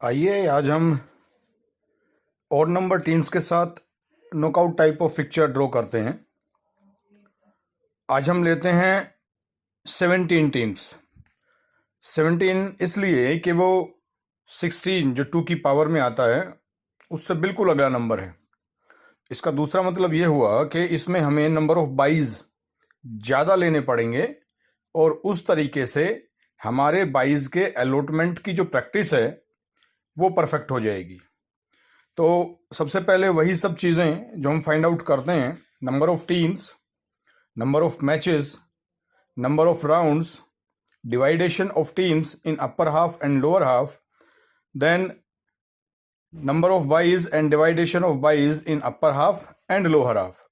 आइए आज हम और नंबर टीम्स के साथ knockout type of fixture draw करते हैं। आज हम लेते हैं 17 टीम्स। 17 इसलिए कि वो 16 जो 2 की पावर में आता है उससे बिल्कुल अगला नंबर है। इसका दूसरा मतलब ये हुआ कि इसमें हमें नंबर ऑफ बाइज ज़्यादा लेने पड़ेंगे और उस तरीके से हमारे बाइज के अलॉटमेंट की जो प्रैक्टिस है वो परफेक्ट हो जाएगी। तो सबसे पहले वही सब चीज़ें जो हम फाइंड आउट करते हैं, number of teams, number of matches, number of rounds, divideation of teams in upper half and lower half, then number of byes and divideation of byes in upper half and lower half.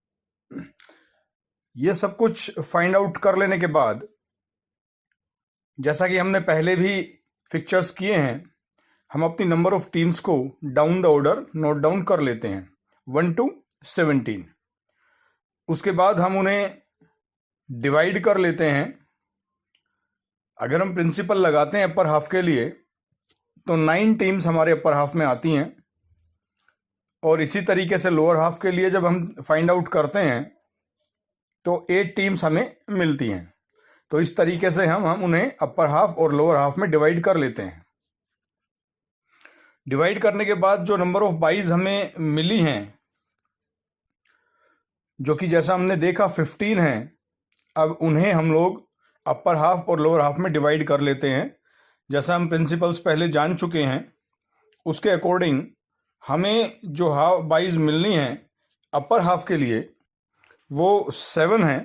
ये सब कुछ find out कर लेने के बाद, जैसा कि हमने पहले भी फिक्चर्स किए हैं, हम अपनी नंबर ऑफ टीम्स को down the order note down कर लेते हैं 1 to 17। उसके बाद हम उन्हें डिवाइड कर लेते हैं। अगर हम प्रिंसिपल लगाते हैं अपर हाफ के लिए तो 9 टीम्स हमारे अपर हाफ में आती हैं और इसी तरीके से लोअर हाफ के लिए जब हम फाइंड आउट करते हैं तो 8 टीम्स हमें मिलती हैं। तो इस तरीके से हम उन्हें अपर हाफ और लोअर हाफ में डिवाइड कर लेते हैं। डिवाइड करने के बाद जो नंबर ऑफ बाइज हमें मिली हैं, जो कि जैसा हमने देखा 15 हैं, अब उन्हें हम लोग अपर हाफ और लोअर हाफ में डिवाइड कर लेते हैं। जैसा हम प्रिंसिपल्स पहले जान चुके हैं उसके अकॉर्डिंग हमें जो हाफ बाइज मिलनी है अपर हाफ के लिए वो 7 हैं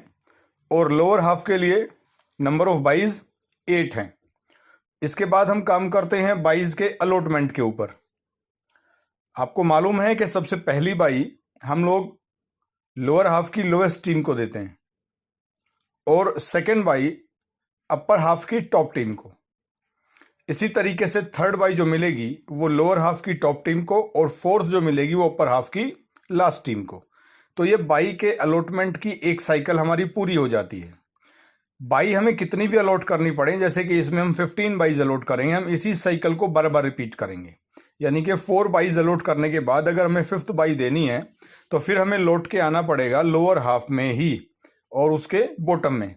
और लोअर हाफ के लिए नंबर ऑफ बाइज 8 हैं। इसके बाद हम काम करते हैं बाइज के अलॉटमेंट के ऊपर। आपको मालूम है कि सबसे पहली बाई हम लोग लोअर हाफ की लोएस्ट टीम को देते हैं और सेकेंड बाई अपर हाफ की टॉप टीम को। इसी तरीके से थर्ड बाई जो मिलेगी वो लोअर हाफ की टॉप टीम को और फोर्थ जो मिलेगी वो अपर हाफ की लास्ट टीम को। तो ये बाई के अलॉटमेंट की एक साइकिल हमारी पूरी हो जाती है। बाई हमें कितनी भी अलॉट करनी पड़े, जैसे कि इसमें हम 15 बाइज अलॉट करेंगे, हम इसी साइकिल को बार बार रिपीट करेंगे। यानी कि 4 बाइज अलॉट करने के बाद अगर हमें 5th बाई देनी है तो फिर हमें लौट के आना पड़ेगा लोअर हाफ में ही और उसके बॉटम में।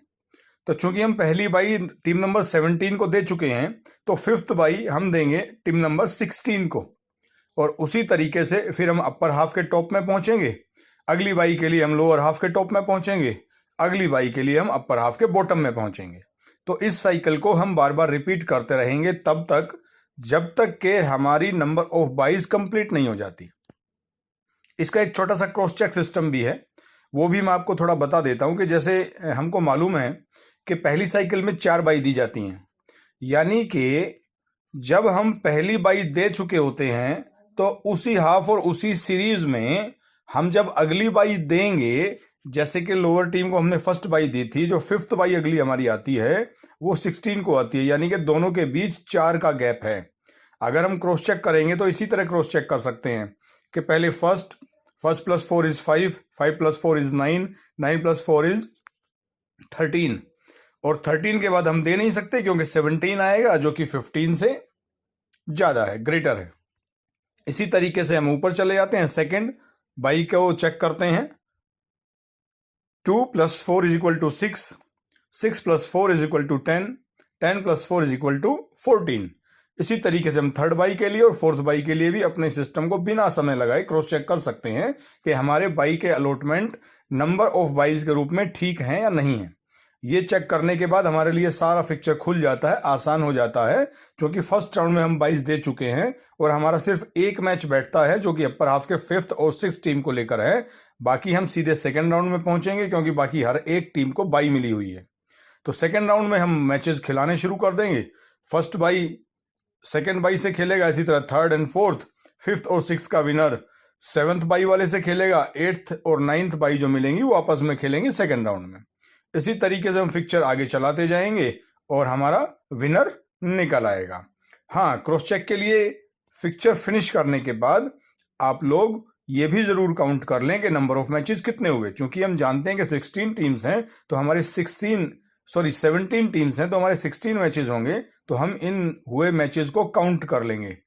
तो चूंकि हम पहली बाई टीम नंबर 17 को दे चुके हैं तो 5th बाई हम देंगे टीम नंबर 16 को और उसी तरीके से फिर हम अपर हाफ के टॉप में पहुंचेंगे। अगली बाई के लिए हम लोअर हाफ के टॉप में पहुंचेंगे, अगली बाई के लिए हम अपर हाफ के बॉटम में पहुंचेंगे। तो इस साइकिल को हम बार बार रिपीट करते रहेंगे तब तक जब तक कि हमारी नंबर ऑफ बाइज कंप्लीट नहीं हो जाती। इसका एक छोटा सा क्रॉस चेक सिस्टम भी है, वो भी मैं आपको थोड़ा बता देता हूं कि जैसे हमको मालूम है कि पहली साइकिल में 4 बाई दी जाती हैं, यानी कि जब हम पहली बाई दे चुके होते हैं तो उसी हाफ और उसी सीरीज में हम जब अगली बाई देंगे, जैसे कि लोअर टीम को हमने फर्स्ट बाई दी थी, जो 5th बाई अगली हमारी आती है वो 16 को आती है, यानी कि दोनों के बीच 4 का गैप है। अगर हम क्रॉस चेक करेंगे तो इसी तरह क्रॉस चेक कर सकते हैं कि पहले first plus 4 is 5, 5 plus 4 is 9, 9 plus 4 is 13 और 13 के बाद हम दे नहीं सकते क्योंकि 17 आएगा जो कि 15 से ज्यादा है, ग्रेटर है। इसी तरीके से हम ऊपर चले जाते हैं, सेकेंड बाई को चेक करते हैं। 2 plus 4 is equal to 6, 6 plus 4 is equal to 10, 10 plus 4 is equal to 14। इसी तरीके से हम थर्ड बाई के लिए और फोर्थ बाई के लिए भी अपने सिस्टम को बिना समय लगाए क्रॉस चेक कर सकते हैं कि हमारे बाई के अलॉटमेंट नंबर ऑफ बाइज के रूप में ठीक हैं या नहीं है। ये चेक करने के बाद हमारे लिए सारा फिक्चर खुल जाता है, आसान हो जाता है, क्योंकि फर्स्ट राउंड में हम बाइज दे चुके हैं और हमारा सिर्फ एक मैच बैठता है जो कि अपर हाफ के 5th और 6th टीम को लेकर है। बाकी हम सीधे सेकेंड राउंड में पहुंचेंगे क्योंकि बाकी हर एक टीम को बाई मिली हुई है। तो सेकेंड राउंड में हम मैचेस खिलाने शुरू कर देंगे। फर्स्ट बाई सेकेंड बाई से खेलेगा, इसी तरह थर्ड एंड फोर्थ, 5th और 6th का विनर 7th बाई वाले से खेलेगा, 8th और 9th बाई जो मिलेंगी वो आपस में खेलेंगे सेकेंड राउंड में। इसी तरीके से हम फिक्चर आगे चलाते जाएंगे और हमारा विनर निकल आएगा। हाँ, क्रॉस चेक के लिए फिक्चर फिनिश करने के बाद आप लोग ये भी जरूर काउंट कर लें कि नंबर ऑफ मैचेस कितने हुए। क्योंकि हम जानते हैं कि 16 टीम्स हैं तो हमारे 17 टीम्स हैं तो हमारे 16 मैचेस होंगे, तो हम इन हुए मैचेस को काउंट कर लेंगे।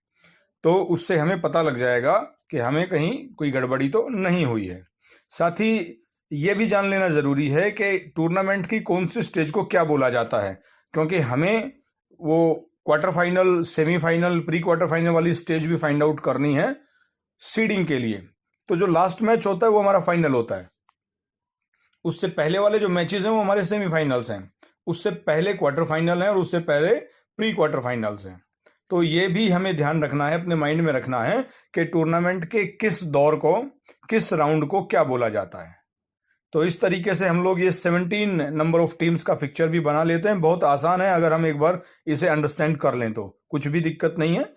तो उससे हमें पता लग जाएगा कि हमें कहीं कोई गड़बड़ी तो नहीं हुई है। साथ ही ये भी जान लेना ज़रूरी है कि टूर्नामेंट की कौन सी स्टेज को क्या बोला जाता है, क्योंकि हमें वो quarter final, semifinal, pre quarter final वाली स्टेज भी फाइंड आउट करनी है सीडिंग के लिए। तो जो लास्ट मैच होता है वो हमारा फाइनल होता है, उससे पहले वाले जो मैचेस हैं वो हमारे सेमीफाइनल्स हैं, उससे पहले क्वार्टर फाइनल है और उससे पहले प्री क्वार्टर फाइनल्स हैं। तो ये भी हमें ध्यान रखना है, अपने माइंड में रखना है कि टूर्नामेंट के किस दौर को, किस राउंड को क्या बोला जाता है। तो इस तरीके से हम लोग ये 17 नंबर ऑफ टीम्स का फिक्चर भी बना लेते हैं। बहुत आसान है, अगर हम एक बार इसे अंडरस्टैंड कर लें तो कुछ भी दिक्कत नहीं है।